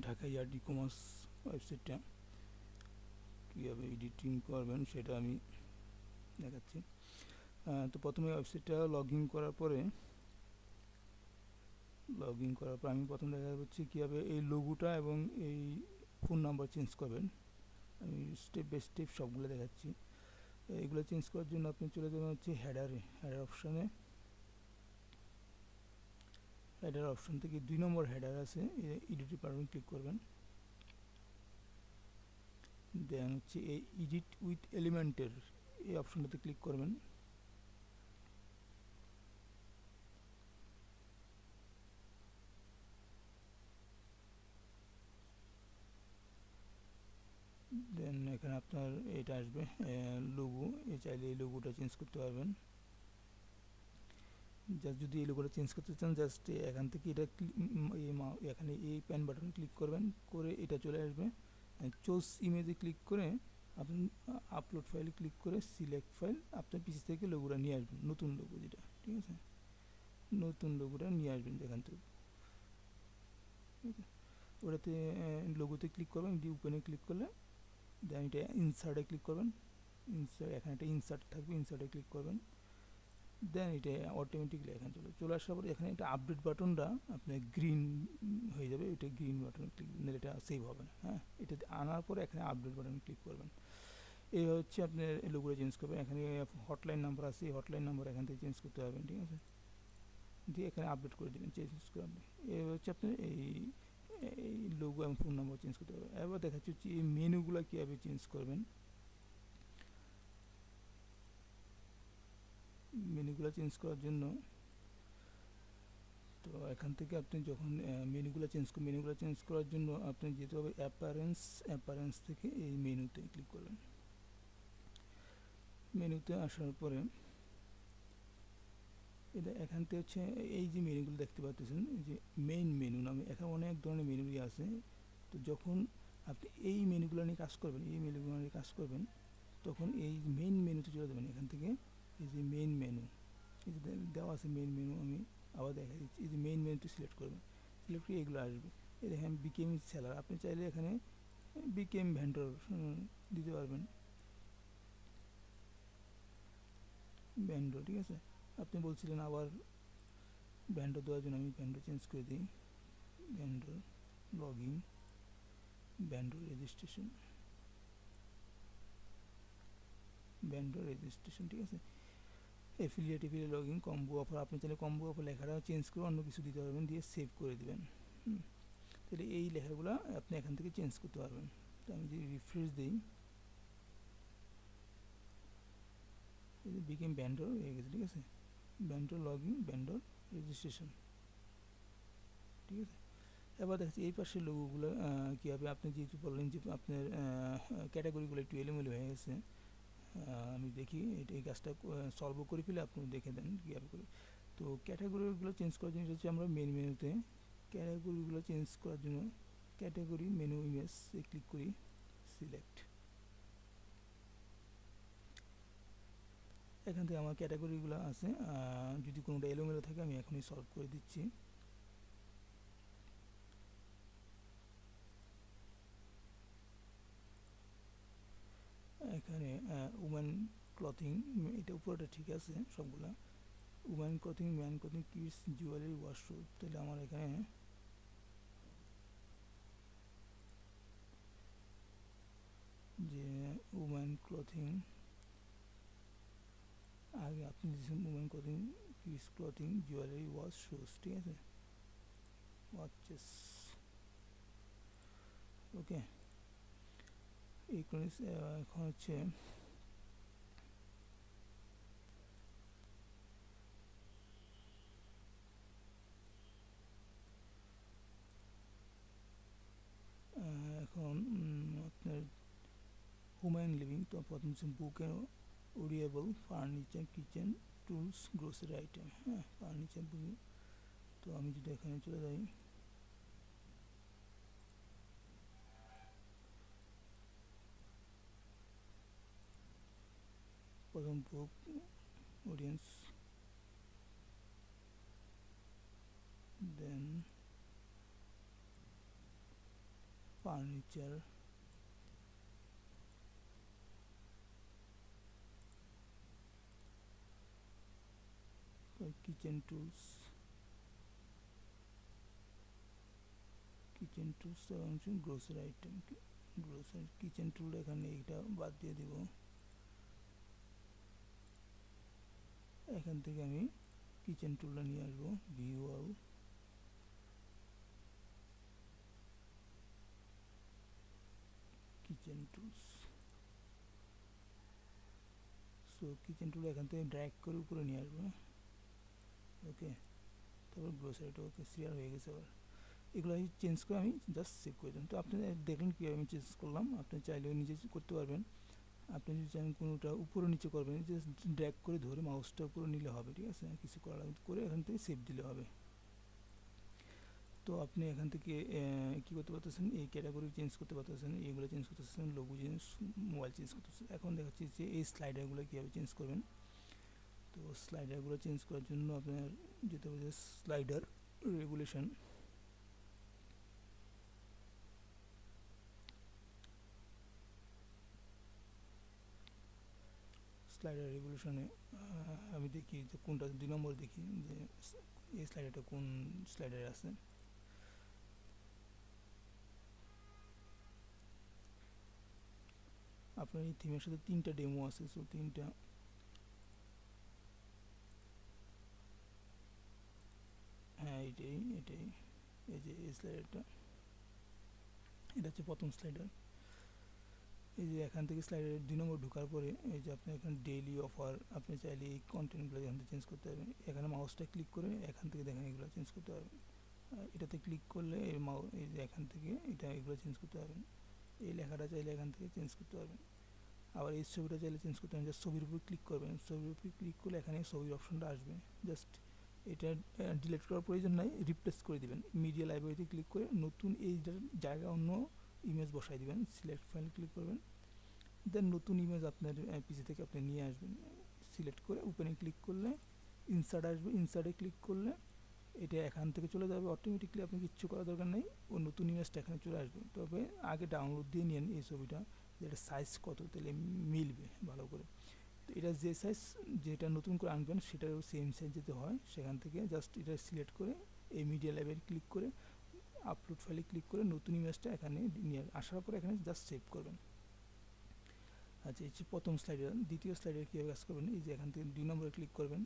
Dhaka yard e-commerce ওয়েবসাইটটা কীভাবে editing করবেন সেটা আমি দেখাচ্ছি। তো প্রথমে ওয়েবসাইটটা লগ ইন করার পর আমি প্রথম দেখা হচ্ছে কীভাবে এই লোগোটা এবং এই ফোন নাম্বার চেঞ্জ করবেন। আমি স্টেপ বাই স্টেপ সবগুলো দেখাচ্ছি। এগুলো চেঞ্জ করার জন্য আপনি চলে যাবেন হচ্ছে হেডার অপশানে। হেডার অপশান থেকে 2 নম্বর হেডার আছে, এডিট ডিপার্টমেন্ট ক্লিক করবেন। দেন হচ্ছে এই এডিট উইথ এলিমেন্টের এই অপশনটাতে ক্লিক করবেন। দেন এখানে আপনার এটা আসবে লোগো, চাইলে এই লোগোটা চেঞ্জ করতে পারবেন। জাস্ট যদি এই লোগোটা চেঞ্জ করতে চান জাস্ট এখান থেকে এটা এখানে এই পেন বাটন ক্লিক করবেন, করে এটা চলে আসবে। চুজ ইমেজে ক্লিক করে আপনি আপলোড ফাইলে ক্লিক করে সিলেক্ট ফাইল আপনার পিসি থেকে লোগোটা নিয়ে আসবেন, নতুন লোগো যেটা, ঠিক আছে, নতুন লোগোটা নিয়ে আসবেন যেখান থেকে। ওটাতে লোগোতে ক্লিক করবেন, দিয়ে ওপেনে ক্লিক করলে দেন এটা ইনসার্টে ক্লিক করবেন। এখানে একটা ইনসার্ট থাকবে, ইনসার্টে ক্লিক করবেন। দেন এটা অটোমেটিকলি এখানে চলে আসার পরে এখানে একটা আপডেট বাটনটা আপনার গ্রিন হয়ে যাবে, এটা গ্রিন বাটনে ক্লিক দিলে এটা সেভ হবে না। হ্যাঁ, এটা আনার পরে এখানে আপডেট বাটনে ক্লিক করবেন। এই হচ্ছে আপনার লোগোটা চেঞ্জ করবেন। এখানে হটলাইন নাম্বার আছে, হটলাইন নাম্বার এখান থেকে চেঞ্জ করতে পারবেন, ঠিক আছে, দিয়ে এখানে আপডেট করে দেবেন, চেঞ্জ করে আপনি। এই হচ্ছে আপনার এই লোগো এবং ফোন নাম্বার চেঞ্জ করতে পারবেন। এবার দেখাচ্ছি হচ্ছে এই মেনুগুলো কীভাবে চেঞ্জ করবেন। মেনুগুলো চেঞ্জ করার জন্য তো এখান থেকে আপনি যখন মেনুগুলো চেঞ্জ করার জন্য আপনি যেতে হবে অ্যাপারেন্স থেকে এই মেনুতে ক্লিক করবেন। মেনুতে আসার পরে এটা এখান থেকে হচ্ছে এই যে মেনুগুলো দেখতে পাচ্ছেন, যে মেইন মেনু নামে এখানে অনেক ধরনের মেনু আছে। তো যখন আপনি এই মেনুগুলো নিয়ে কাজ করবেন তখন এই মেইন মেনুতে চলে যাবেন। এখান থেকে এই যে মেইন মেনু, এই যে দেওয়া আছে মেইন মেনু, আমি আবার দেখা দিচ্ছি। এই যে মেইন মেনুতে সিলেক্ট করবেন, সিলেক্ট করে এগুলো আসবে। এই দেখেন বিকেম সেলার, আপনি চাইলে এখানে বিকেম ভেন্ডর দিতে পারবেন, ভেন্ডর, ঠিক আছে। আপনি বলছিলেন আবার ভেন্ডর দেওয়ার জন্য, আমি ভেন্ডর চেঞ্জ করে দিই, vendor log in, vendor registration, ঠিক আছে। Affiliate log in, combo offer, আপনি চাইলে কম্বো অফার লেখাটা চেঞ্জ করে অন্য কিছু দিতে পারবেন, দিয়ে সেভ করে দেবেন। তাহলে এই লেখাগুলো আপনি এখান থেকে চেঞ্জ করতে পারবেন। তো আমি যদি রিফ্রেশ দিই, বিকেম ভেন্ডর হয়ে গেছে, ঠিক আছে, vendor log in, vendor registration, ঠিক আছে। এবার দেখছি এই পাশের লোগোগুলো কীভাবে, আপনি যেহেতু বললেন যে আপনার ক্যাটাগরিগুলো একটু এলোমেলো হয়ে গেছে, আমি দেখি এই কাজটা সলভ করে ফেলে আপনি দেখে দেন কীভাবে করে। তো ক্যাটাগরিগুলো চেঞ্জ করার জন্য হচ্ছে আমরা মেন মেনুতে ক্যাটাগরিগুলো চেঞ্জ করার জন্য ক্যাটাগরি মেনু ইমেজ ক্লিক করি, সিলেক্ট। এখান থেকে আমার ক্যাটাগরিগুলো আছে, যদি কোনোটা এলোমেলো থাকে আমি এখনই সলভ করে দিচ্ছি। এখানে উমেন ক্লথিং, এটা উপরেটা ঠিক আছে সবগুলা, women clothing, man clothing, kids, jewellery, washroom. তাহলে আমার এখানে যে উমেন ক্লথিং, আগে আপনি দিয়েছেন women clothing, kids clothing, jewellery, wash, shoes, ঠিক আছে, ওয়াচেস, ওকে। এখন হচ্ছে এখন আপনার হুম্যান লিভিং, তো প্রথম হচ্ছে বুক অ্যান্ড ওরিয়েবল, furniture, kitchen tools, grocery item. হ্যাঁ, ফার্নিচার বুক। তো আমি যদি এখানে চলে যাই, প্রথম book, audience, then furniture, kitchen tools, grocery item, grocery kitchen tool, এখানে এইটা বাদ দিয়ে দিব। এখান থেকে আমি কিচেন টুলটা নিয়ে আসবো, view all, kitchen tools. So kitchen tool এখান থেকে ড্র্যাগ করে উপরে নিয়ে আসবো। ওকে, তারপর গ্রোসারিটা ওকে শেয়ার হয়ে গেছে। আবার এগুলো চেঞ্জ করে আমি জাস্ট সেভ করে দিলাম। তো আপনি দেখলেন কীভাবে আমি চেঞ্জ করলাম, আপনি চাইলেও নিজে করতে পারবেন। আপনি যদি চান কোনোটা উপরে নিচে করবেন, জাস্ট ড্র্যাগ করে ধরে মাউসটা উপরে নিলে হবে, ঠিক আছে, কিছু করা লাগবে, করে এখান থেকে সেভ দিলে হবে। তো আপনি এখান থেকে কী করতে পারতেছেন, এই ক্যাটাগরি চেঞ্জ করতে পারতেছেন, এইগুলো চেঞ্জ করতেছেন, লোগো চেঞ্জ, মোবাইল চেঞ্জ করতেছেন। এখন দেখাচ্ছি যে এই স্লাইডারগুলো কীভাবে চেঞ্জ করবেন। তো স্লাইডারগুলো চেঞ্জ করার জন্য আপনার যেতে হবে স্লাইডার রেগুলেশন, স্লাইডার রেগুলেশনে আমি দেখি যে কোনটা 2 নম্বর, দেখি যে এই স্লাইডারটা কোন স্লাইডারে আছে। আপনার এই থিমের সাথে 3টা ডেমো আছে, সো 3টা, হ্যাঁ এটাই এটাই, এই যে এই স্লাইডারটা, এটা হচ্ছে প্রথম স্লাইডার। এই যে এখান থেকে স্লাইডার 2 নম্বর ঢোকার পরে এই যে আপনি এখানে ডেইলি অফার, আপনি চাইলে এই কন্টেন্টগুলো এখান থেকে চেঞ্জ করতে পারবেন। এখানে মাউসটা ক্লিক করে এখান থেকে দেখেন এগুলো চেঞ্জ করতে পারবেন। এটাতে ক্লিক করলে এই যে এখান থেকে এগুলো চেঞ্জ করতে পারবেন। এই লেখাটা চাইলে এখান থেকে চেঞ্জ করতে পারবেন। আবার এই ছবিটা চাইলে চেঞ্জ করতে পারবেন, জাস্ট ছবির উপর ক্লিক করবেন, ছবির উপর ক্লিক করলে এখানে ছবির অপশনটা আসবে, জাস্ট এটা ডিলিট করার প্রয়োজন নাই, রিপ্লেস করে দিবেন। মিডিয়া লাইব্রেরিতে ক্লিক করে নতুন এই জায়গা অন্য ইমেজ বসাই দিবেন, সিলেক্ট ফাইল ক্লিক করবেন, দেন নতুন ইমেজ আপনার পিসি থেকে আপনি নিয়ে আসবেন। সিলেক্ট করে ওপেনে ক্লিক করলে ইনসার্ট আসবে, ইনসার্টে ক্লিক করলে এটা এখান থেকে চলে যাবে অটোমেটিকলি, আপনি কিচ্ছু করার দরকার নেই, ও নতুন ইমেজটা এখানে চলে আসবে। তবে আগে ডাউনলোড দিয়ে নিন এই ছবিটা, যেটা সাইজ কত তাহলে মিলবে ভালো করে। তো এটা যে সাইজ যেটা নতুন করে আনবেন সেটাও সেম সাইজ যেতে হয়, সেখান থেকে জাস্ট এটা সিলেক্ট করে এই মিডিয়া লাইব্রেরি ক্লিক করে আপলোড ফাইলে ক্লিক করে নতুন ইমেজটা এখানে নিয়ে আসার পরে এখানে জাস্ট সেভ করবেন। আচ্ছা, এই যে প্রথম স্লাইডার। দ্বিতীয় স্লাইডার কীভাবে কাজ করবেন, এই যে এখান থেকে 2 নম্বরে ক্লিক করবেন,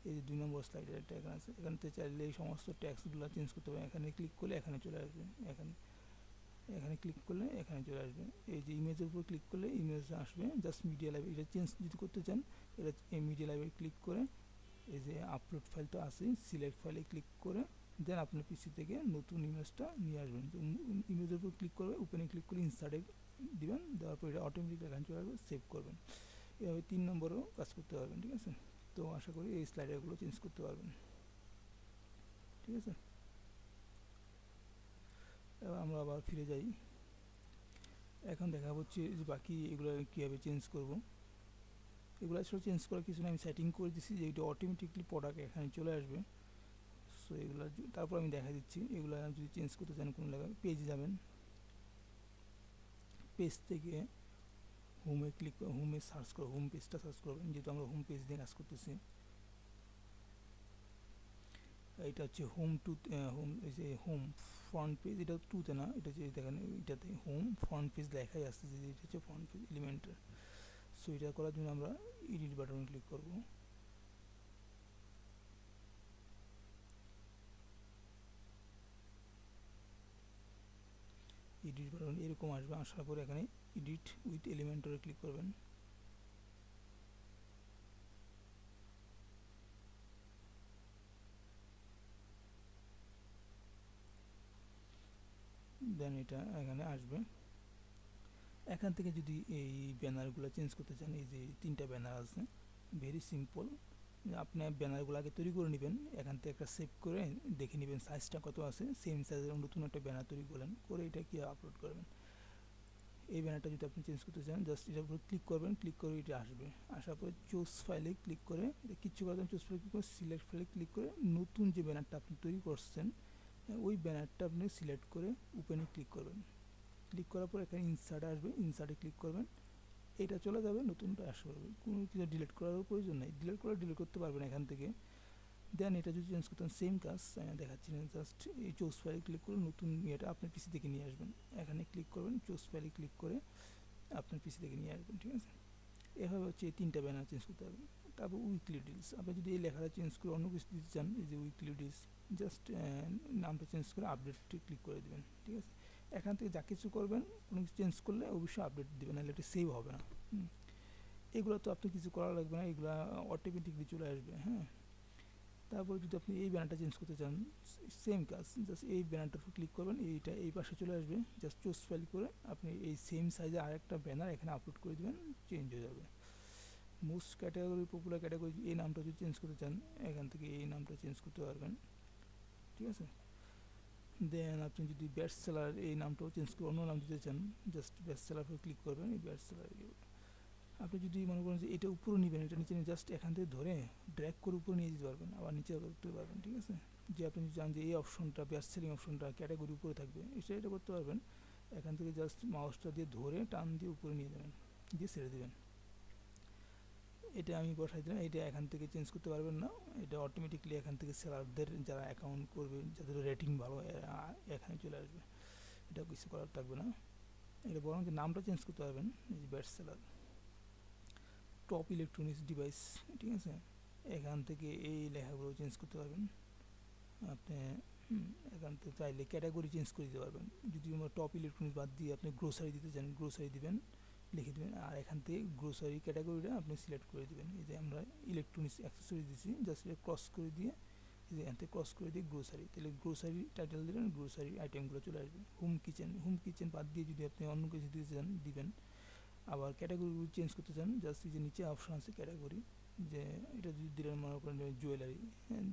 এই যে 2 নম্বর স্লাইডার একটা এখানে আছে, এখান থেকে চাইলে এই সমস্ত ট্যাক্সগুলো চেঞ্জ করতে পারবেন। এখানে ক্লিক করলে এখানে চলে আসবে, এখানে ক্লিক করলে এখানে চলে আসবে। এই যে ইমেজের উপর ক্লিক করলে ইমেজ আসবে, জাস্ট মিডিয়া লাইব্রেরি এটা চেঞ্জ যদি করতে চান, এটা এই মিডিয়া লাইব্রেরি ক্লিক করে এই যে আপলোড ফাইলটা আছে সিলেক্ট ফাইলে ক্লিক করে দেন আপনার পিসি থেকে নতুন ইমেজটা নিয়ে আসবেন। ইমেজের উপর ক্লিক করবে, ওপেনে ক্লিক করে ইনসার্টে দিবেন, দেওয়ার পর এটা অটোমেটিক এখানে চলে আসবে, সেভ করবেন। এভাবে 3 নম্বরেও কাজ করতে পারবেন, ঠিক আছে। তো আশা করি এই স্লাইডারগুলো চেঞ্জ করতে পারবেন, ঠিক আছে। এবার আমরা আবার ফিরে যাই, এখন দেখা হচ্ছে যে বাকি এগুলো কীভাবে চেঞ্জ করব। এগুলো আসলে চেঞ্জ করার কিছু না, আমি সেটিং করে দিচ্ছি যে এটা অটোমেটিকলি প্রোডাক্ট এখানে চলে আসবে। সো এগুলো তারপর আমি দেখা দিচ্ছি, এগুলো যদি চেঞ্জ করতে চান কোনো জায়গায় পেজে যাবেন, পেজ থেকে হোমে ক্লিক করে হোমে সার্চ করো, হোম পেজটা সার্চ করবেন, যেহেতু আমরা হোম পেজ দিয়ে কাজ করতেছি। এটা হচ্ছে হোম টু হোম, এই যে হোম ফ্রন্ট পেজ, এটা টুতে না, এটা হচ্ছে দেখেন এটাতে হোম ফ্রন্ট পেজ লেখাই আসছে যে এটা হচ্ছে ফ্রন্ট পেজ এলিমেন্টের। সো এটা করার জন্য আমরা এডিট বাটনে ক্লিক করব। এডিট বাটন এরকম আসবে, আসার পরে এখানে এডিট উইথ এলিমেন্টরে ক্লিক করবেন। দেন এটা এখানে আসবে। এখান থেকে যদি এই ব্যানারগুলো চেঞ্জ করতে চান, এই যে 3টা ব্যানার আছে, ভেরি সিম্পল, আপনি ব্যানারগুলো আগে তৈরি করে নেবেন, এখান থেকে একটা সেভ করে দেখে নেবেন সাইজটা কত আছে, সেম সাইজের নতুন একটা ব্যানার তৈরি করলেন, করে এটা কি আপলোড করবেন। এই ব্যানারটা যদি আপনি চেঞ্জ করতে চান, জাস্ট এটার উপর ক্লিক করবেন, ক্লিক করে এটা আসবে, আসার পরে চুজ ফাইলে ক্লিক করে এটা কিচ্ছু করবেন, চুজ ফাইলে ক্লিক করে সিলেক্ট ফাইলে ক্লিক করে নতুন যে ব্যানারটা আপনি তৈরি করছেন ওই ব্যানারটা আপনি সিলেক্ট করে ওপেনে ক্লিক করবেন। ক্লিক করার পর এখানে ইনসার্ট আসবে, ইনসার্টে ক্লিক করবেন, এটা চলে যাবে, নতুনটা আসবে, কোনো কিছু ডিলিট করারও প্রয়োজন নেই, ডিলিট করতে পারবেন এখান থেকে। দেন এটা যদি চেঞ্জ করতেন সেম কাজ আমি দেখাচ্ছি না, জাস্ট এই চুজ ফাইল ক্লিক করে নতুন ইয়েটা আপনার পিসি থেকে নিয়ে আসবেন, এখানে ক্লিক করবেন, চুজ ফাইলে ক্লিক করে আপনার পিসি থেকে নিয়ে আসবেন, ঠিক আছে। এভাবে হচ্ছে এই 3টা ব্যানার চেঞ্জ করতে পারবেন। তারপর উইকলি ডিলস, আপনি যদি এই লেখাটা চেঞ্জ করে অন্য কিছু দিতে চান, এই যে উইকলি ডিলস, জাস্ট নামটা চেঞ্জ করে আপডেটে ক্লিক করে দেবেন, ঠিক আছে। এখান থেকে যা কিছু করবেন, কোনো কিছু চেঞ্জ করলে অবশ্যই আপডেট দেবেন, নাহলে এটা সেভ হবে না। এগুলো তো আপনি কিছু করা লাগবে না, এগুলো অটোমেটিকলি চলে আসবে, হ্যাঁ। তারপর যদি আপনি এই ব্যানারটা চেঞ্জ করতে চান, সেম কাজ, জাস্ট এই ব্যানারটার উপর ক্লিক করবেন, এইটা এই পাশে চলে আসবে, জাস্ট চুজ ফাইল করে আপনি এই সেম সাইজে আরেকটা ব্যানার এখানে আপলোড করে দেবেন, চেঞ্জ হয়ে যাবে। মোস্ট ক্যাটাগরি, পপুলার ক্যাটাগরি, এই নামটা যদি চেঞ্জ করতে চান এখান থেকে এই নামটা চেঞ্জ করতে পারবেন, ঠিক আছে। দেন আপনি যদি বেস্ট সেলার এই নামটাও চেঞ্জ করে অন্য নাম দিতে চান, জাস্ট বেস্ট সেলার উপর ক্লিক করবেন, এই বেস্ট সেলার। আপনি যদি মনে করেন যে এটা উপরে নেবেন, এটা নিচে নিয়ে জাস্ট এখান থেকে ধরে ড্র্যাগ করে উপরে নিয়ে যেতে পারবেন, আবার নিচে করতে পারবেন, ঠিক আছে। যে আপনি যদি চান যে এই অপশনটা বেস্ট সেলিং অপশনটা ক্যাটাগরি উপরে থাকবে, এটা করতে পারবেন। এখান থেকে জাস্ট মাউসটা দিয়ে ধরে টান দিয়ে উপরে নিয়ে যাবেন, দিয়ে ছেড়ে দেবেন। এটা আমি বসাই দিলাম, এটা এখান থেকে চেঞ্জ করতে পারবেন না, এটা অটোমেটিকলি এখান থেকে সেলারদের যারা অ্যাকাউন্ট করবে, যাদের রেটিং ভালো, এখানে চলে আসবে, এটা কিছু করার থাকবে না। এটা বরং নামটা চেঞ্জ করতে পারবেন, এই যে best seller top electronics device, ঠিক আছে। এখান থেকে এই লেখাগুলো চেঞ্জ করতে পারবেন আপনি। এখান থেকে চাইলে ক্যাটাগরি চেঞ্জ করে দিতে পারবেন, যদি আমরা টপ ইলেকট্রনিক্স বাদ দিয়ে আপনি গ্রোসারি দিতে চান, গ্রোসারি দিবেন, লিখে দেবেন, আর এখান থেকে গ্রোসারি ক্যাটাগরিটা আপনি সিলেক্ট করে দেবেন। এই যে আমরা ইলেকট্রনিক্স অ্যাক্সেসরি দিয়েছি, জাস্ট এটা ক্রস করে দিয়ে, এই যে এখান থেকে ক্রস করে দিয়ে গ্রোসারি, তাহলে গ্রোসারি টাইটেল দিলেন, গ্রোসারি আইটেমগুলো চলে আসবে। হোম কিচেন বাদ দিয়ে যদি আপনি অন্য কিছু দিতে চান দিবেন। আবার ক্যাটাগরি চেঞ্জ করতে চান, জাস্ট এই যে নিচে অপশন আছে ক্যাটাগরি, যে এটা যদি দিলেন মনে করেন জুয়েলারি,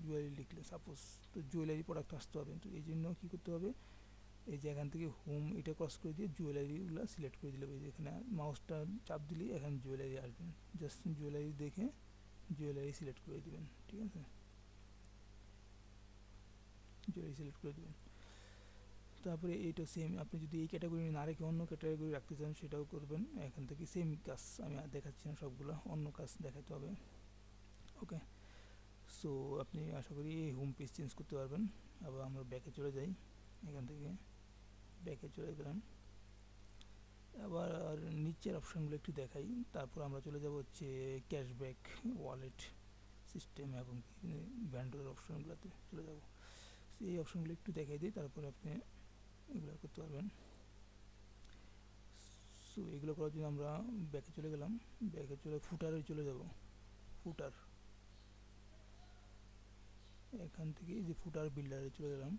জুয়েলারি লিখলে সাপোজ, তো জুয়েলারি প্রোডাক্ট আসতে হবে, তো এই জন্য কী করতে হবে, এই যে এখান থেকে হোম এটা ক্রস করে দিয়ে জুয়েলারিগুলো সিলেক্ট করে দিলে, এই যে এখানে মাউসটা চাপ দিলেই এখানে জুয়েলারি আসবে, জাস্ট জুয়েলারি দেখে জুয়েলারি সিলেক্ট করে দেবেন, ঠিক আছে, জুয়েলারি সিলেক্ট করে দেবেন। তারপরে এইটা সেম, আপনি যদি এই ক্যাটাগরি না রেখে অন্য ক্যাটাগরি রাখতে চান সেটাও করবেন, এখান থেকে সেম কাজ, আমি আর দেখাচ্ছি না সবগুলো, অন্য কাজ দেখাতে হবে, ওকে। সো আপনি আশা করি এই হোম পেজ চেঞ্জ করতে পারবেন। আবার আমরা ব্যাকে চলে যাই, এখান থেকে ব্যাকে চলে গেলাম, আবার আর নিচের অপশানগুলো একটু দেখাই, তারপর আমরা চলে যাব হচ্ছে ক্যাশব্যাক, ওয়ালেট সিস্টেম এবং ভ্যান্ডার অপশানগুলোতে চলে যাব। এই অপশানগুলো একটু দেখাই দিই, তারপরে আপনি এগুলো করতে পারবেন। সো এগুলো করার জন্য আমরা ব্যাকে চলে গেলাম, ব্যাকে চলে ফুটারে চলে যাব, ফুটার, এখান থেকে এই যে ফুটার বিল্ডারে চলে গেলাম,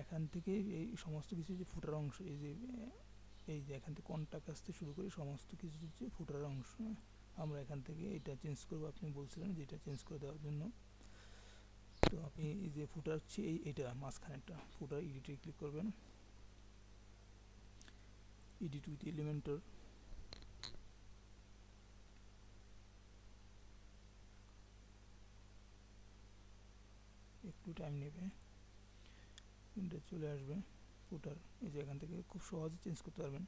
এখান থেকে এই সমস্ত কিছু যে ফুটার অংশ, এই যে এখান থেকে কন্ট্যাক্ট আসতে শুরু করে সমস্ত কিছু হচ্ছে ফুটার অংশ, আমরা এখান থেকে এটা চেঞ্জ করবো, আপনি বলছিলেন যে এটা চেঞ্জ করে দেওয়ার জন্য। তো আপনি এই যে ফুটার হচ্ছে এইটা মাঝখানেরটা, ফুটার এডিটে ক্লিক করবেন, এডিট উইথ এলিমেন্টর, একটু টাইম নেবে, এটা চলে আসবে ফুটার। এই যে এখান থেকে খুব সহজে চেঞ্জ করতে পারবেন,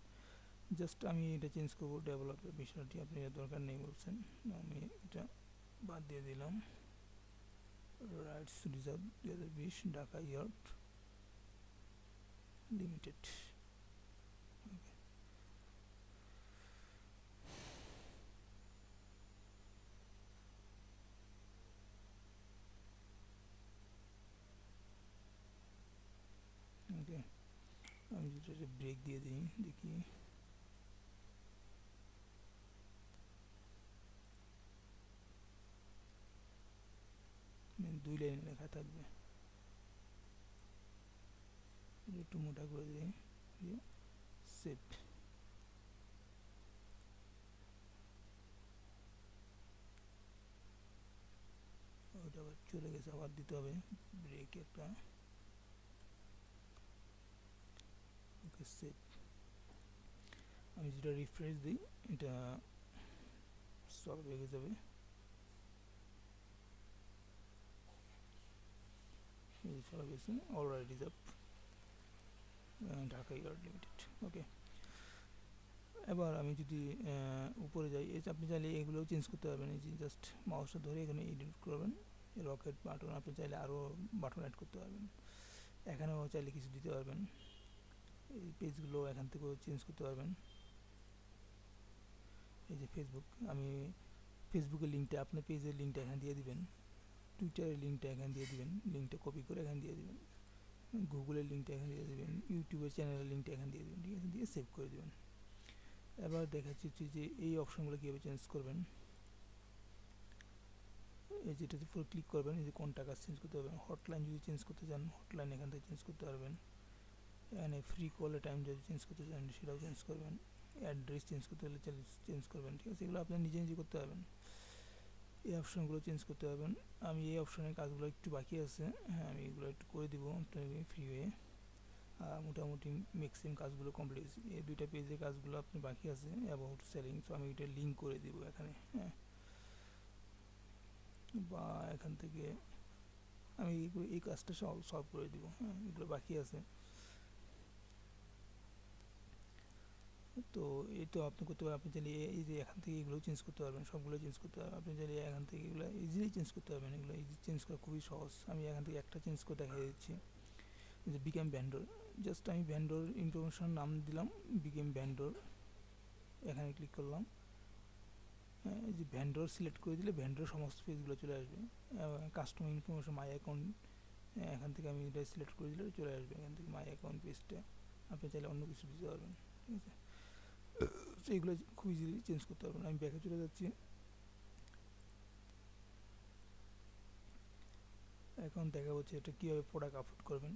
জাস্ট আমি এটা চেঞ্জ করবো, ডেভেলপের বিষয়টি আপনি দরকার নেই বলছেন, আমি এটা বাদ দিয়ে দিলাম, rights reserve 2020 Dhaka yard limited, okay. আমি যেটা ব্রেক দিয়ে দিই, দেখি দুই লাইন লেখা থাকবে, একটু মোটা করে দিই, দিয়ে সেভ, ওইটা আবার চলে গেছে, আবার দিতে হবে ব্রেক একটা, ওকে সেভ। আমি যেটা রিফ্রেশ দিই এটা সলভ হয়ে যাবে, সলভ হয়েছে, alright reserve. Dhaka yard limited. Okay, এবার আমি যদি উপরে যাই, এই আপনি চাইলে এগুলোও চেঞ্জ করতে পারবেন। এই যে জাস্ট মাউসটা ধরে এখানে এডিট করবেন, রকেট বাটন, আপনি চাইলে আরও বাটন অ্যাড করতে পারবেন। এখানেও চাইলে কিছু দিতে পারবেন, এই পেজগুলো এখান থেকেও চেঞ্জ করতে পারবেন। এই যে ফেসবুক, আমি ফেসবুকের লিঙ্কটা, আপনার পেজের লিঙ্কটা এখানে দিয়ে দিবেন, টুইটারের লিঙ্কটা এখানে দিয়ে দিবেন, লিঙ্কটা কপি করে এখানে দিয়ে দিবেন, গুগলের লিঙ্কটা এখানে দিয়ে দেবেন, ইউটিউবের চ্যানেলের লিঙ্কটা এখানে দিয়ে দেবেন, ঠিক আছে, দিয়ে সেভ করে দেবেন। এবার দেখাচ্ছি যে এই অপশনগুলো কীভাবে চেঞ্জ করবেন। এই যেটাতে পুরো ক্লিক করবেন, এই যে কোনটা কাজ চেঞ্জ করতে পারবেন। হটলাইন যদি চেঞ্জ করতে চান, হটলাইন এখান থেকে চেঞ্জ করতে পারবেন। এখানে ফ্রি কলের টাইম যদি চেঞ্জ করতে চান সেটাও চেঞ্জ করবেন। অ্যাড্রেস চেঞ্জ করতে হলে চেঞ্জ করবেন, ঠিক আছে, এগুলো আপনি নিজে নিজে করতে পারবেন। এই অপশনগুলো চেঞ্জ করতে পারবেন। আমি এই অপশনের কাজগুলো একটু বাকি আছে, হ্যাঁ আমি এগুলো একটু করে দিব আপনাকে ফ্রি হয়ে। মোটামুটি ম্যাক্সিমাম কাজগুলো কমপ্লিট হয়েছে। এই দুইটা পেজের কাজগুলো আপনি বাকি আছে অ্যাবাউট সেলিং, সো আমি এটা লিঙ্ক করে দিব এখানে, হ্যাঁ, বা এখান থেকে আমি এই কাজটা সলভ করে দিব, হ্যাঁ, এগুলো বাকি আছে। তো এই তো আপনি করতে পারেন, আপনি চাইলে এই যে এখান থেকে এগুলো চেঞ্জ করতে পারবেন, সবগুলো চেঞ্জ করতে পারবেন। আপনি চাইলে এখান থেকে এগুলো ইজিলি চেঞ্জ করতে পারবেন, এগুলো ইজি চেঞ্জ করা খুবই সহজ। আমি এখান থেকে একটা চেঞ্জ করে দেখা দিচ্ছি, যে বিকেম ভ্যান্ডর, জাস্ট আমি ভ্যান্ডর ইনফরমেশন নাম দিলাম বিকেম ভ্যান্ডর, এখানে ক্লিক করলাম। এই যে ভ্যান্ডর সিলেক্ট করে দিলে ভ্যান্ডর সমস্ত পেজগুলো চলে আসবে। কাস্টমার ইনফরমেশন মাই অ্যাকাউন্ট, এখান থেকে আমি এটা সিলেক্ট করে দিলে চলে আসবে এখান থেকে মাই অ্যাকাউন্ট পেজটা। আপনি চাইলে অন্য কিছু দিতে পারবেন, ঠিক আছে, তো এগুলো খুব ইজিলি চেঞ্জ করতে পারবেন। আমি ব্যাকে চলে যাচ্ছি, এখন দেখা হচ্ছে এটা কীভাবে প্রোডাক্ট আপলোড করবেন।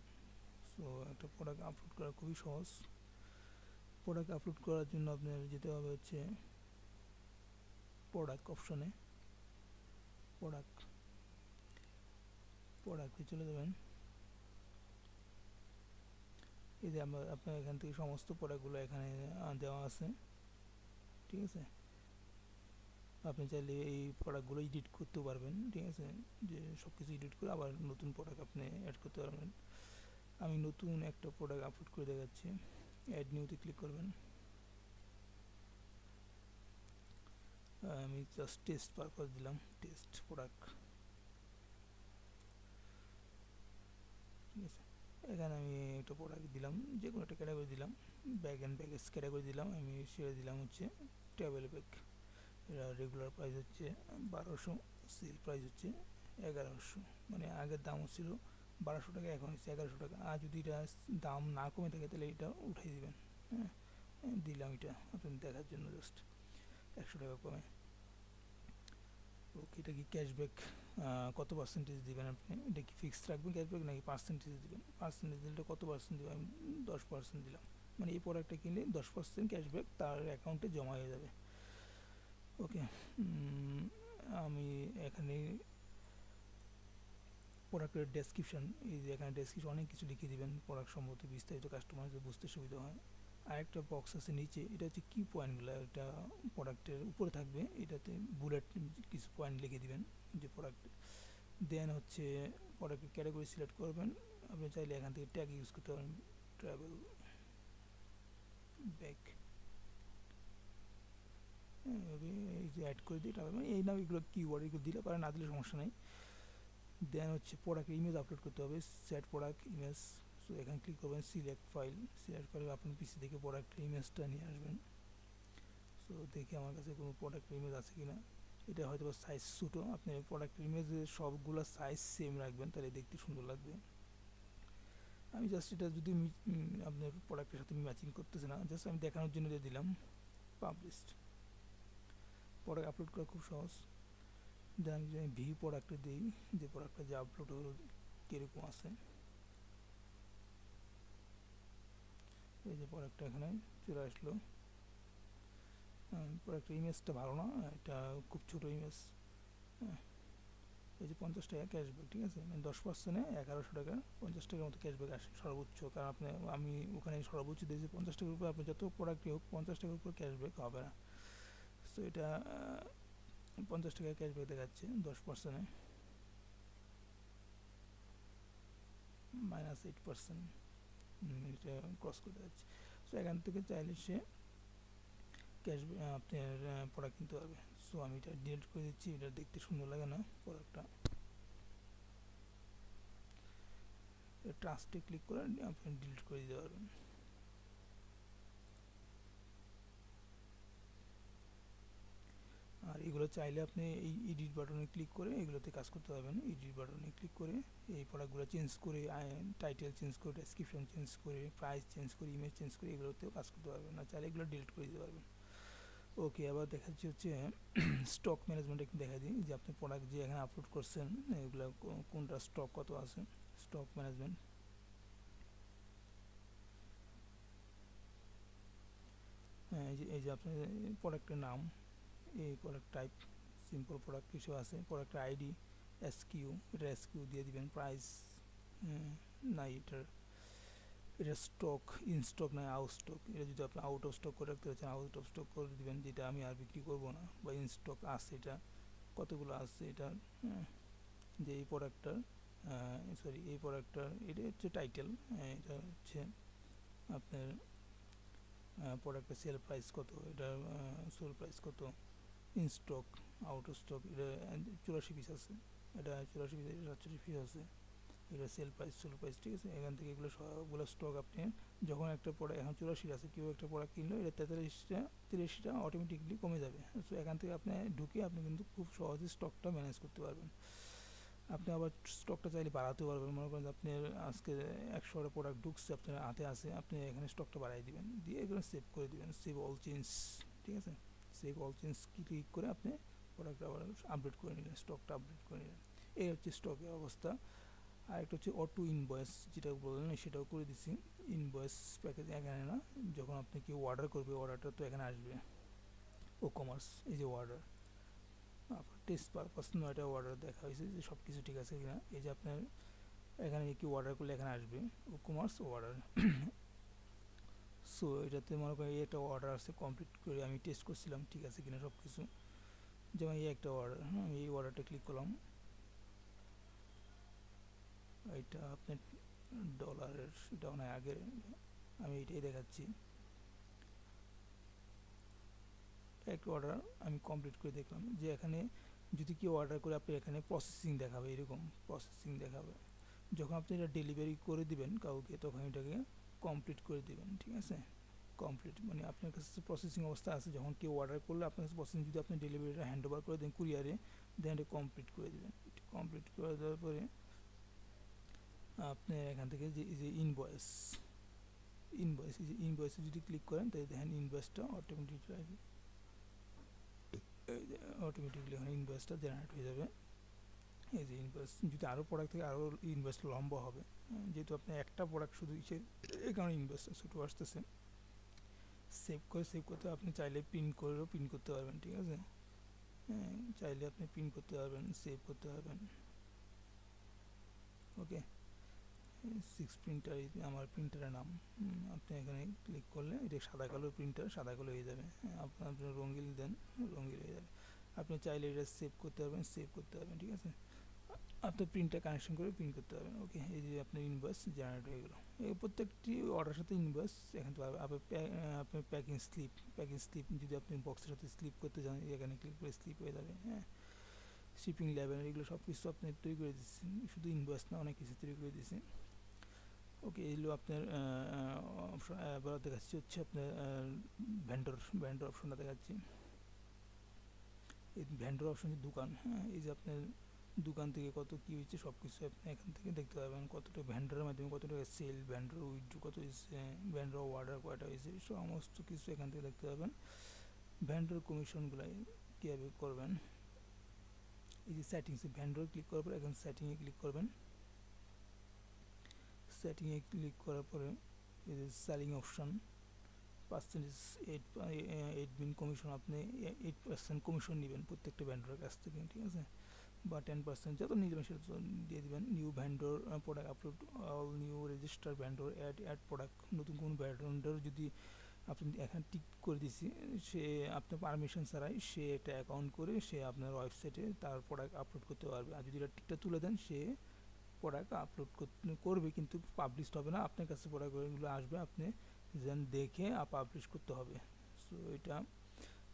সো একটা প্রোডাক্ট আপলোড করা খুবই সহজ। প্রোডাক্ট আপলোড করার জন্য আপনার যেতে হবে হচ্ছে প্রোডাক্ট অপশনে, প্রোডাক্টে চলে যাবেন। এই যে আপনার এখান থেকে সমস্ত প্রোডাক্টগুলো এখানে দেওয়া আছে, ঠিক আছে। আপনি চাইলে এই প্রোডাক্টগুলো এডিট করতেও পারবেন, ঠিক আছে, যে সব কিছু এডিট করে আবার নতুন প্রোডাক্ট আপনি অ্যাড করতে পারবেন। আমি নতুন একটা প্রোডাক্ট আপলোড করে দেখাচ্ছি। অ্যাড নিউতে ক্লিক করবেন। আমি জাস্ট টেস্ট পারপাস দিলাম, টেস্ট প্রোডাক্ট, ঠিক আছে। এখানে আমি একটা প্রোডাক্ট দিলাম, যে কোনো একটা ক্যাটাগরি দিলাম, ব্যাগ অ্যান্ড ব্যাগেজ ক্যাটাগরি দিলাম। আমি সেটা দিলাম হচ্ছে ট্রাভেল ব্যাগ। এটা রেগুলার প্রাইস হচ্ছে 1200, সেল প্রাইস হচ্ছে 1100, মানে আগের দাম ছিল 1200 টাকা, এখন হচ্ছে 1100 টাকা। আর যদি এটা দাম না কমে থাকে তাহলে এটা উঠিয়ে দিবেন, হ্যাঁ, দিলাম এটা আপনি দেখার জন্য, জাস্ট 100 টাকা কমে। ওকে, এটা কি ক্যাশব্যাক কত পার্সেন্টেজ দেবেন আপনি, এটা কি ফিক্সড রাখবেন ক্যাশব্যাক নাকি পার্সেন্টেজ দেবেন? পার্সেন্টেজ দিলে কত পার্সেন্ট দেবেন? আমি 10% দিলাম, মানে এই প্রোডাক্টটা কিনলে 10% ক্যাশব্যাক তার অ্যাকাউন্টে জমা হয়ে যাবে। ওকে, আমি এখানে প্রোডাক্টের ডেসক্রিপশন, এই যে এখানে ডেসক্রিপশন অনেক কিছু লিখে দিবেন প্রোডাক্ট সম্বন্ধে বিস্তারিত, কাস্টমারদের বুঝতে সুবিধা হয়। আরেকটা বক্স আছে নিচে, এটা হচ্ছে কি পয়েন্টগুলো, এটা প্রোডাক্টের উপরে থাকবে, এটাতে বুলেট কিছু পয়েন্ট লিখে দিবেন যে প্রোডাক্ট। দেন হচ্ছে প্রোডাক্টের ক্যাটাগরি সিলেক্ট করবেন। আপনি চাইলে এখান থেকে ট্যাগ ইউজ করতে পারেন, ট্রাভেল ব্যাগ, এভাবে এই যে অ্যাড করে দিই ট্রাভেল, মানে এই নাম এগুলো কিওয়ার্ড, এগুলো দিলে পারে, না দিলে সমস্যা নেই। দেন হচ্ছে প্রোডাক্টের ইমেজ আপলোড করতে হবে, সেট প্রোডাক্ট ইমেজ। সো এখানে ক্লিক করবেন, সিলেক্ট ফাইল, সিলেক্ট ফাইলে আপনি পিসি থেকে প্রোডাক্টের ইমেজটা নিয়ে আসবেন। সো দেখি আমার কাছে কোনো প্রোডাক্টের ইমেজ আছে কিনা। এটা হয়তো সাইজ ছোটো, আপনি প্রোডাক্টের ইমেজের সবগুলো সাইজ সেম রাখবেন, তাহলে দেখতে সুন্দর লাগবে। আমি জাস্ট এটা যদি আপনার প্রোডাক্টের সাথে ম্যাচিং করতেছে না, জাস্ট আমি দেখানোর জন্য দিয়ে দিলাম পাবলিশড। প্রোডাক্ট আপলোড করা খুব সহজ। দেন আমি যদি ভিউ প্রোডাক্টে দিই, যে প্রোডাক্টটা যে আপলোড হলো কীরকম আছে, এই যে প্রোডাক্টটা এখানে চলে আসলো। প্রোডাক্টের ইমেজটা ভালো না, এটা খুব ছোটো ইমেজ, হ্যাঁ। এই যে 50 টাকা ক্যাশব্যাক, ঠিক আছে, মানে 10%-এ 1100 টাকা, 50 টাকার মতো ক্যাশব্যাক আসে সর্বোচ্চ, কারণ আপনি আমি ওখানে সর্বোচ্চ দিয়েছি 50 টাকার উপরে, আপনি যত প্রোডাক্টই হোক 50 টাকার উপর ক্যাশব্যাক হবে না। সো এটা 50 টাকা ক্যাশব্যাক দেখাচ্ছে 10%-এ, -8%। এটা ক্রস করে যাচ্ছে। সো এখান থেকে চাইলে সে ক্যাশ আপনার প্রোডাক্ট কিনতে পারবে। সো আমি এটা ডিলিট করে দিচ্ছি, এটা দেখতে সুন্দর লাগে না প্রোডাক্টটা। ট্রাস্টে ক্লিক করে আপনি ডিলিট করে দিতে পারবেন। আর এগুলো চাইলে আপনি এই এডিট বাটনে ক্লিক করে এগুলোতে কাজ করতে পারবেন। এডিট বাটনে ক্লিক করে এই প্রোডাক্টগুলো চেঞ্জ করে, টাইটেল চেঞ্জ করে, ডেসক্রিপশন চেঞ্জ করে, প্রাইস চেঞ্জ করে, ইমেজ চেঞ্জ করে এগুলোতেও কাজ করতে পারবেন। না চাইলে এগুলো ডিলিট করে দিতে পারবেন। ওকে, আবার দেখাচ্ছি হচ্ছে স্টক ম্যানেজমেন্ট একটু দেখা দিই, যে আপনি প্রোডাক্ট যে এখানে আপলোড করছেন এগুলো কোনটা স্টক কত আছে। স্টক ম্যানেজমেন্ট, হ্যাঁ এই যে আপনার প্রোডাক্টের নাম, এই প্রোডাক্ট টাইপ সিম্পল প্রোডাক্ট কিছু আছে, প্রোডাক্টের আইডি, এসকিউ, এটা এসকিউ দিয়ে দিবেন। প্রাইস নাই এটা স্টক, ইন স্টক না আউট স্টক। এটা যদি আপনি আউট অফ স্টক করে রাখতে চান আউট অফ স্টক করে দিবেন, যেটা আমি আর বিক্রি করবো না। বা ইন স্টক আছে, এটা কতগুলো আছে এটা, যে এই প্রোডাক্টটার সরি এই প্রোডাক্টটার এটা হচ্ছে টাইটেল, এটা হচ্ছে আপনার প্রোডাক্টের সেল প্রাইস কত, এটা সেল প্রাইস কত, in stock, out of stock, এটা 84 পিস আছে, এটা 84 পিস, এটা 47 পিস আছে, এটা সেল প্রাইস, ঠিক আছে। এখান থেকে এগুলো সবগুলো স্টক আপনি যখন একটা প্রোডাক্ট এখন 84 আছে, কেউ একটা প্রোডাক্ট কিনলো, এটা 43টা অটোমেটিকলি কমে যাবে। সো এখান থেকে আপনি ঢুকে আপনি কিন্তু খুব সহজে স্টকটা ম্যানেজ করতে পারবেন। আপনি আবার স্টকটা চাইলে বাড়াতে পারবেন। মনে করেন আপনি আজকে 100টা প্রোডাক্ট ঢুকছে আপনার হাতে আছে, আপনি এখানে স্টকটা বাড়াই দিবেন, দিয়ে এখানে সেভ করে দিবেন, সেভ অল চেঞ্জ, ঠিক আছে। সেভ অল চেঞ্জ ক্লিক করে আপনি প্রোডাক্ট আবার আপডেট করে নিলেন, স্টকটা আপডেট করে নিলেন। এই হচ্ছে স্টকের অবস্থা। আর একটা হচ্ছে অটো ইনভয়েস, যেটা বললেন সেটাও করে দিছি। ইনভয়েস প্যাকেজ এখানে না, যখন আপনি কেউ অর্ডার করবে অর্ডারটা তো এখানে আসবে, ও কমার্স, এই যে অর্ডার, আপনার টেস্ট পারপাস 9টা অর্ডার দেখা হয়েছে যে সব কিছু ঠিক আছে কিনা। এই যে আপনার এখানে কেউ অর্ডার করলে এখানে আসবে ও কমার্স অর্ডার। সো এটাতে মনে করেন এই একটা অর্ডার আছে, কমপ্লিট করে আমি টেস্ট করছিলাম ঠিক আছে কিনা সব কিছু। যেমন এই একটা অর্ডার, আমি এই অর্ডারটা ক্লিক করলাম, এটা আপনার ডলারের, এটা অনেক আগে, আমি এটাই দেখাচ্ছি। একটা অর্ডার আমি কমপ্লিট করে দেখলাম যে এখানে যদি কেউ অর্ডার করে আপনি এখানে প্রসেসিং দেখাবে, এরকম প্রসেসিং দেখাবে। যখন আপনি এটা ডেলিভারি করে দিবেন কাউকে, তখন এটাকে কমপ্লিট করে দিবেন, ঠিক আছে। কমপ্লিট মানে আপনার কাছে প্রসেসিং অবস্থা আছে, যখন কেউ অর্ডার করলে আপনার কাছে প্রসেসিং, যদি আপনি ডেলিভারিটা হ্যান্ড ওভার করে দেন কুরিয়ারে, দেন এটা কমপ্লিট করে দেবেন। কমপ্লিট করে দেওয়ার পরে আপনি এখান থেকে যে ইনভয়েস, এই যে ইনভয়েসে যদি ক্লিক করেন তাহলে দেখেন ইনভয়েসটা অটোমেটিকলি এখানে ইনভয়েসটা জেনারেট হয়ে যাবে। এই যে ইনভয়েস, যদি আরও প্রোডাক্ট থেকে আরও ইনভয়েস লম্বা হবে, যেহেতু আপনি একটা প্রোডাক্ট শুধু এই কারণে ইনভয়েসটা ছোটো আসতেছে। সেভ করতে আপনি চাইলে প্রিন্ট করেও প্রিন্ট করতে পারবেন, ঠিক আছে। হ্যাঁ, চাইলে আপনি প্রিন্ট করতে পারবেন, সেভ করতে পারবেন। ওকে, 6 প্রিন্টার, আমার প্রিন্টারের নাম। আপনি এখানে ক্লিক করলে এটা সাদা কালো প্রিন্টার, সাদা কালো হয়ে যাবে। আপনার রঙিন দেন, রঙিন হয়ে যাবে। আপনি চাইলে এটা সেভ করতে পারবেন, ঠিক আছে। আপনার প্রিন্টার কানেকশন করে প্রিন্ট করতে পারবেন। ওকে, এই যে আপনার ইনভয়েস জেনারেট হয়ে গেলো। এই প্রত্যেকটি অর্ডারের সাথে ইনভয়েস এখান থেকে পাবেন। আপনার প্যাকিং স্লিপ যদি আপনি বক্সের সাথে স্লিপ করতে চান, এখানে ক্লিক করে স্লিপ হয়ে যাবে। হ্যাঁ, শিপিং লেভেল এগুলো সব কিছু আপনি তৈরি করে দিচ্ছেন, শুধু ইনভয়েস না, অনেক কিছু তৈরি করে দিচ্ছেন। ওকে, এগুলো আপনার অপশন। এবার দেখাচ্ছি হচ্ছে আপনার ভ্যান্ডর অপশনটা দেখাচ্ছি। এই ভ্যান্ডর অপশন যে দোকান, হ্যাঁ, এই যে আপনার দোকান থেকে কত কী হয়েছে সব কিছু আপনি এখান থেকে দেখতে পাবেন। কতটা ভ্যান্ডরের মাধ্যমে কত টাকা সেল, ভ্যান্ডর উইথড্র কত হয়েছে, ভ্যান্ডর অর্ডার কয়টা হয়েছে, সমস্ত কিছু এখান থেকে দেখতে পাবেন। ভ্যান্ডর কমিশনগুলো কীভাবে করবেন, এই যে সেটিংসে ভ্যান্ডর ক্লিক করার পরে এখন সেটিংয়ে ক্লিক করবেন। সেটিংয়ে ক্লিক করার পরে এই যে সেলিং অপশন, পার্সেন্টেজ 8 কমিশন, আপনি 8% কমিশন নেবেন প্রত্যেকটা ভ্যান্ডরের কাছ থেকে, ঠিক আছে। বা 10% যত নিয়ে যাবেন সেটা দিয়ে দেবেন। New vendor product upload, all new register vendor, add product, নতুন কোন ভ্যান্ডর যদি আপনি এখানে টিক করে দিছি, সে আপনার পারমিশন ছাড়াই সে একটা অ্যাকাউন্ট করে সে আপনার ওয়েবসাইটে তার প্রোডাক্ট আপলোড করতে পারবে। আর যদি এটা টিকটা তুলে দেন, সে প্রোডাক্ট আপলোড করবে, কিন্তু পাবলিশড হবে না, আপনার কাছে প্রোডাক্টগুলো আসবে, আপনি যেন দেখে পাবলিশ করতে হবে। সো এটা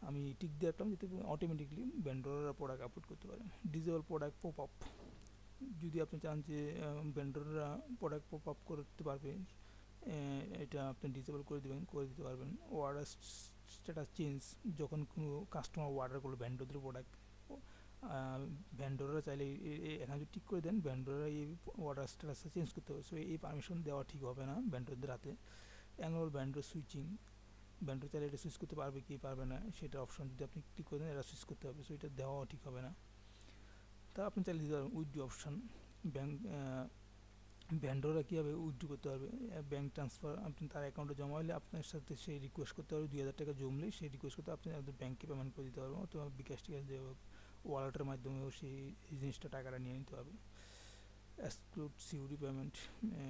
আমি টিক দিয়ে রাখলাম যাতে অটোমেটিকলি ভেন্ডররা প্রোডাক্ট আপলোড করতে পারে। ডিজেবল প্রোডাক্ট পপ আপ, যদি আপনি চান যে ভেন্ডররা প্রোডাক্ট পপ আপ করতে পারবে, এটা আপনি ডিসেবল করে দিতে পারবেন। অর্ডার স্ট্যাটাস চেঞ্জ, যখন কোনো কাস্টমার অর্ডার করলো ভেন্ডরদের প্রোডাক্ট, ভেন্ডররা চাইলে এখানে যদি ঠিক করে দেন, ভেন্ডররা এই অর্ডার স্ট্যাটাসটা চেঞ্জ করতে হবে। সো এই পারমিশন দেওয়া ঠিক হবে না ভেন্ডরদের হাতে। অ্যানুয়াল ভেন্ডর সুইচিং, ভেন্ডর চাইলে এটা সুইচ করতে পারবে কি পারবে না সেটা অপশন যদি আপনি ক্লিক করে দেন, এটা সুইচ করতে হবে। সো এটা দেওয়া ঠিক হবে না। তা আপনি চাইলে দিতে পারবেন উইথড্র অপশন, ব্যাঙ্ক ভেন্ডররা কীভাবে উইথড্র করতে পারবে, ব্যাঙ্ক ট্রান্সফার, আপনি তার অ্যাকাউন্টে জমা হলে আপনার সাথে সেই রিকোয়েস্ট করতে পারবে, 2000 টাকা জমলে সেই রিকোয়েস্ট করতে আপনি ব্যাঙ্কে পেমেন্ট করে দিতে পারবেন, অথবা বিকাশ টিকাশ দিয়ে ওয়ালেটের মাধ্যমেও সেই জিনিসটা টাকাটা নিয়ে নিতে হবে। এক্সক্লুড সিউরি পেমেন্ট,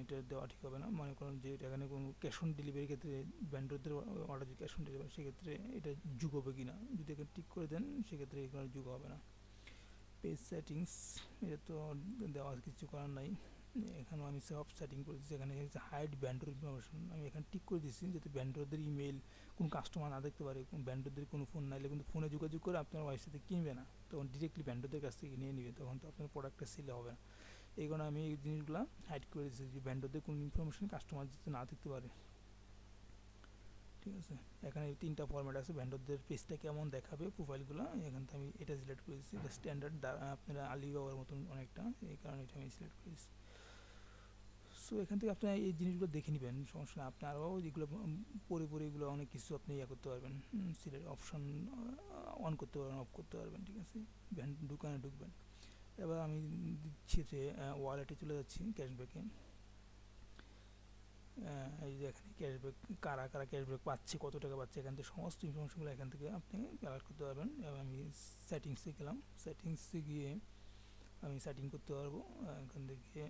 এটা দেওয়া ঠিক হবে না। মনে করেন যে এখানে কোনো ক্যাশ অন ডেলিভারির ক্ষেত্রে ভেন্ডরদের অর্ডার যদি ক্যাশ অন ডেলিভারি, সেক্ষেত্রে এটা যুগ হবে কি না, যদি এখানে ঠিক করে দেন সেক্ষেত্রে এখানে যুগ হবে না। পেজ সেটিংস, এটা তো দেওয়া কিছু করার নাই, এখানেও আমি সব সেটিং করে দিচ্ছি। এখানে হাইড ভেন্ডর ইনফরমেশন, আমি এখানে টিক করে দিচ্ছি যাতে ভেন্ডরদের ইমেল কোন কাস্টমার না দেখতে পারে, কোন ভেন্ডরদের কোনো ফোন নাইলে কিন্তু ফোনে যোগাযোগ করে আপনার ওয়াইফের সাথে কিনবে না, তখন ডিরেক্টলি ভেন্ডরদের কাছ থেকে নিয়ে নেবে, তখন তো আপনার প্রোডাক্টটা সেলে হবে না। এই কারণে আমি এই জিনিসগুলো হাইড করে দিচ্ছি যে ভেন্ডরদের কোনো ইনফরমেশন কাস্টমার যাতে না দেখতে পারে। ঠিক আছে, এখানে 3টা ফরম্যাট আছে, ভেন্ডরদের পেজটা কেমন দেখাবে, প্রোফাইলগুলো, এখান থেকে আমি এটা সিলেক্ট করে দিচ্ছি। এটা স্ট্যান্ডার্ড, আপনারা আলিবাবার মতন অনেকটা, এই কারণে এটা আমি সিলেক্ট করে দিচ্ছি। সো এখান থেকে আপনি এই জিনিসগুলো দেখে নেবেন, সমস্যা না। আপনি আরও যেগুলো পরে এগুলো অনেক কিছু আপনি ইয়ে করতে পারবেন, সিলেক্ট অপশন অন করতে পারবেন, অফ করতে পারবেন। ঠিক আছে, দোকানে ঢুকবেন। এবার আমি দিচ্ছি যে ওয়ালেটে চলে যাচ্ছি, ক্যাশব্যাকে। এই যে এখানে ক্যাশব্যাক, কারা ক্যাশব্যাক পাচ্ছে, কত টাকা পাচ্ছে, এখান থেকে সমস্ত ইনফরমেশনগুলো এখান থেকে আপনি কালেক্ট করতে পারবেন। এবার আমি সেটিংসে গেলাম, সেটিংসে গিয়ে আমি সেটিং করতে পারবো। এখান থেকে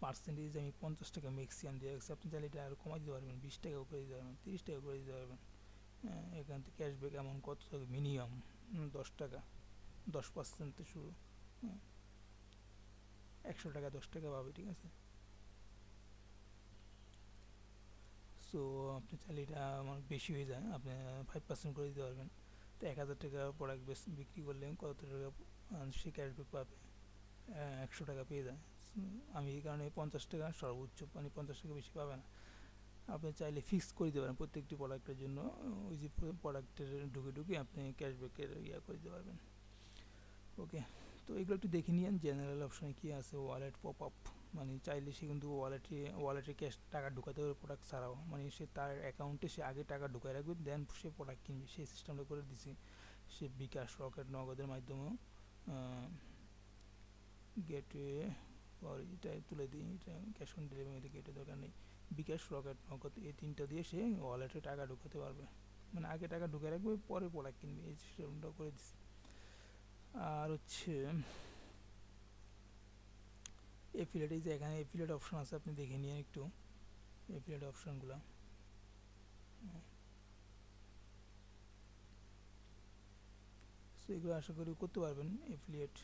পার্সেন্টেজ আমি 50 টাকা ম্যাক্সিমাম দিয়ে রাখছি, আপনি চাইলে এটা আরও কমাই দিতে পারবেন, 20 টাকা করে দিতে পারবেন, 30 টাকা করে দিতে পারবেন। এখান থেকে ক্যাশব্যাক অ্যামাউন্ট কত থাকে, মিনিমাম 10 টাকা, 10% শুরু, 100 টাকা 10 টাকা পাবে। ঠিক আছে, সো আপনি চাইলে এটা আমার বেশি হয়ে যায়, আপনি 5% করে দিতে পারবেন। তো 1000 টাকা প্রোডাক্ট বিক্রি করলে কত টাকা সে ক্যাশব্যাক পাবে, 100 টাকা পেয়ে যায়। আমি এই কারণে 50 টাকা সর্বোচ্চ, মানে 50 টাকা বেশি পাবে না। আপনি চাইলে ফিক্স করে দিতে পারেন প্রত্যেকটি প্রোডাক্টের জন্য, ওই যে প্রোডাক্টের ঢুকে আপনি ক্যাশব্যাকের ইয়ে করে দিতে পারবেন। ওকে, তো এগুলো একটু দেখে নিন জেনারেল অপশানে কী আছে। ওয়ালেট পপ আপ, মানে চাইলে সে কিন্তু ওয়ালেটে ক্যাশ টাকা ঢুকাতে হবে প্রোডাক্ট ছাড়াও, মানে সে তার অ্যাকাউন্টে সে আগে টাকা ঢুকায় রাখবে, দেন সে প্রোডাক্ট কিনবে, সেই সিস্টেমটা করে দিছি। সে বিকাশ, রকেট, নগদের মাধ্যমেও গেটওয়ে পর এটাই তুলে দিই, এটা ক্যাশ অন ডেলিভারি গেটে দরকার নেই। বিকাশ, রকেট, নগদ, এই 3টা দিয়ে সে ওয়ালেটে টাকা ঢুকাতে পারবে, মানে আগে টাকা ঢুকে রাখবে, পরে প্রোডাক্ট কিনবে, এই সিস্টেমটা করে দিচ্ছি। আর হচ্ছে এফিলিয়েট, এই যে এখানে এফিলিয়েট অপশন আছে, আপনি দেখে নিন একটু এফিলিয়েট অপশনগুলো। সো এগুলো আশা করি করতে পারবেন। এফিলিয়েট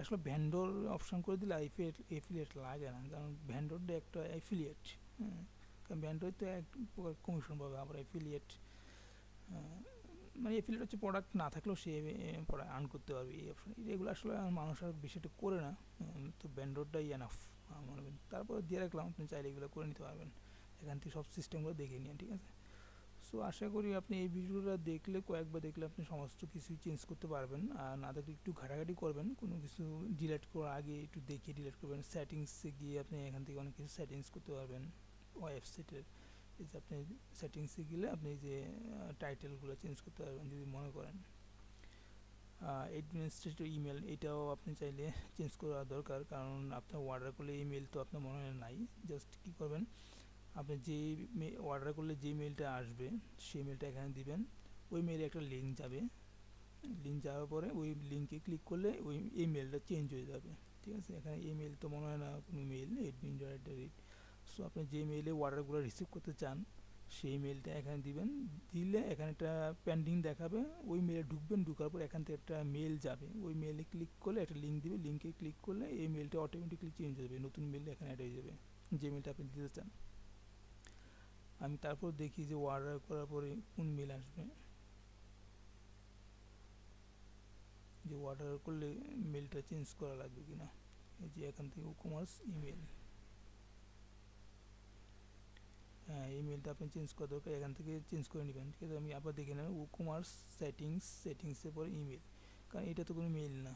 আসলে ভ্যান্ডর অপশন করে দিলে এফিলিয়েট লাগে না, কারণ ভ্যান্ডরটা একটা এফিলিয়েট, কারণ ভ্যান্ডর তো এক প্রকার কমিশন পাবে, আবার এফিলিয়েট মানে এফিলিয়েট হচ্ছে প্রোডাক্ট না থাকলেও সে আর্ন করতে পারবে, এই অপশন। এগুলো আসলে মানুষ আর বিষয়টা করে না, তো ভ্যান্ডরটাই এনাফ মনে করেন। তারপরে দিয়ে রাখলাম, আপনি চাইলে এগুলো করে নিতে পারবেন, এখান থেকে সব সিস্টেমগুলো দেখে নিন। ঠিক আছে, সো আশা করি আপনি এই ভিডিওটা দেখলে, কয়েকবার দেখলে আপনি সমস্ত কিছুই চেঞ্জ করতে পারবেন। আর না দেখলে একটু ঘাটাঘাটি করবেন, কোনো কিছু ডিলিট করার আগে একটু দেখে ডিলিট করবেন। সেটিংসে গিয়ে আপনি এখান থেকে অনেক কিছু সেটিংস করতে পারবেন ওয়েবসাইটের। এই যে আপনি সেটিংসে গেলে আপনি যে টাইটেলগুলো চেঞ্জ করতে পারবেন যদি মনে করেন। অ্যাডমিনিস্ট্রেটিভ ইমেল, এটাও আপনি চাইলে চেঞ্জ করা দরকার, কারণ আপনার অর্ডার করলে ইমেল তো আপনার মনে হয় নাই। জাস্ট কী করবেন, আপনি যে অর্ডার করলে যে মেলটা আসবে সেই মেলটা এখানে দিবেন, ওই মেলে একটা লিঙ্ক যাবে, লিঙ্ক যাওয়ার পরে ওই লিঙ্কে ক্লিক করলে ওই এই মেলটা চেঞ্জ হয়ে যাবে। ঠিক আছে, এখানে এই মেল তো মনে হয় না কোনো মেল, admin@, সো আপনি যে মেলে অর্ডারগুলো রিসিভ করতে চান সেই মেলটা এখানে দিবেন, দিলে এখানে একটা পেন্ডিং দেখাবে, ওই মেলে ঢুকবেন, ঢুকার পর এখান থেকে একটা মেল যাবে, ওই মেলে ক্লিক করলে একটা লিঙ্ক দিবে, লিঙ্কে ক্লিক করলে এই মেলটা অটোমেটিকলি চেঞ্জ হয়ে যাবে, নতুন মেল এখানে অ্যাড হয়ে যাবে, যে মেলটা আপনি দিতে চান। আমি তারপর দেখি যে অর্ডার করার পরে কোন মেল আসবে, যে অর্ডার করলে মেলটা চেঞ্জ করা লাগবে কিনা। এই যে এখান থেকে কমার্স ইমেল, হ্যাঁ এই মেলটা আপনি চেঞ্জ করা দরকার, এখান থেকে চেঞ্জ করে নেবেন, ঠিক আছে। আমি আবার দেখে নেবেন কমার্স সেটিংসের পরে ইমেল, কারণ এটা তো কোনো মেল না।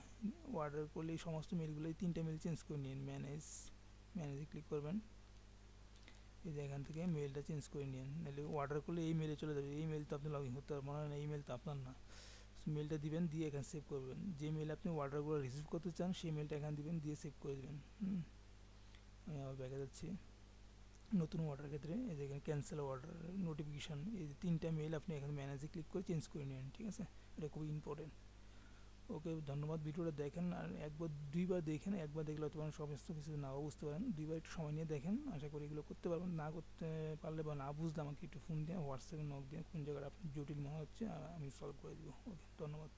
অর্ডার করলে এই সমস্ত মেলগুলো, এই 3টা মেল চেঞ্জ করে নিন, ম্যানেজে ক্লিক করবেন, এই যে এখান থেকে মেলটা চেঞ্জ করে নিন, নাহলে অর্ডার করলে এই মেলে চলে যাবে, এই মেল তো আপনি লগ ইন করতে পারবেন না, এই মেল তো আপনার না। মেলটা দিবেন, দিয়ে এখানে সেভ করবেন, যে মেল আপনি অর্ডারগুলো রিসিভ করতে চান সেই মেলটা এখানে দিবেন, দিয়ে সেভ করে দেবেন। আমি আবার ব্যাকে যাচ্ছি, নতুন অর্ডার ক্ষেত্রে এই যে এখানে ক্যান্সেল অর্ডার নোটিফিকেশান, এই যে 3টা মেল আপনি এখানে ম্যানেজে ক্লিক করে চেঞ্জ করে নেন, ঠিক আছে। এটা খুবই ইম্পর্টেন্ট। ওকে, ধন্যবাদ। ভিডিওটা দেখেন, আর একবার দুইবার দেখেন, একবার দেখলে হয়তো সমস্ত কিছু নাও বুঝতে পারেন, দুইবার একটু সময় নিয়ে দেখেন, আশা করি এগুলো করতে পারবেন। না করতে পারলে বা না বুঝলে আমাকে একটু ফোন দিয়ে হোয়াটসঅ্যাপে নক দিয়ে কোন জায়গায় আপনি জটিল মনে হচ্ছে আমি সলভ করে দিব। ওকে, ধন্যবাদ।